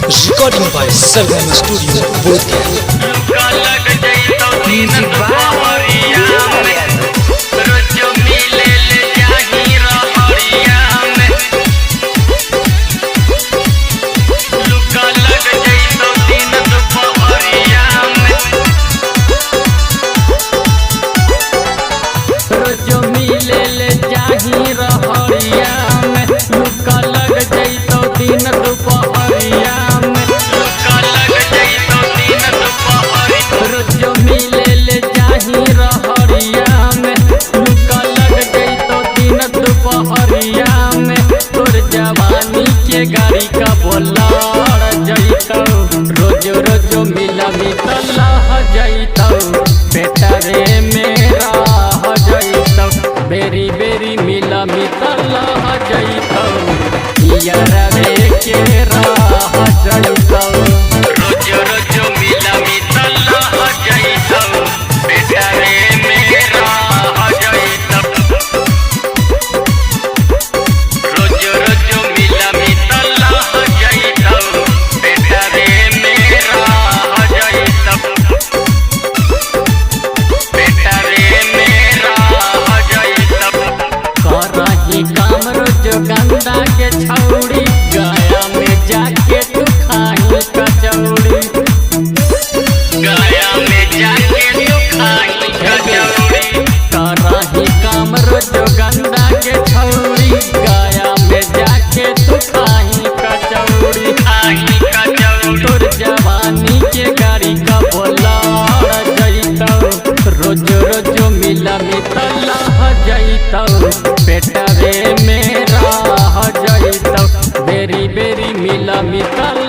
Recording by Sargama Studio, Bodhgaya. गाड़ी का बोलाड़ जैतौ रोज रोज मिला मितला जैतौ बेटा रे मेरा जैतौ बेरी बेरी मिला मितला जैतौ यार रे के राह जैतौ रोज रोज मिला मितला जैतौ बेटा रे मेरा जैतौ रोज रोज मिला गंदा के छौड़ी गया में जाके तू खाई कचौड़ी गया में जाके तू खाई कचौड़ी कराही काम रोज गंदा के छौड़ी गया में जाके तू खाई कचौड़ी तोर जवानी के गाड़ी का बोलाड़ जैतौ रोज रोज मिला मितला जैतौ बेटा रे मेरा जैतौ बेरी बेरी मिला मितला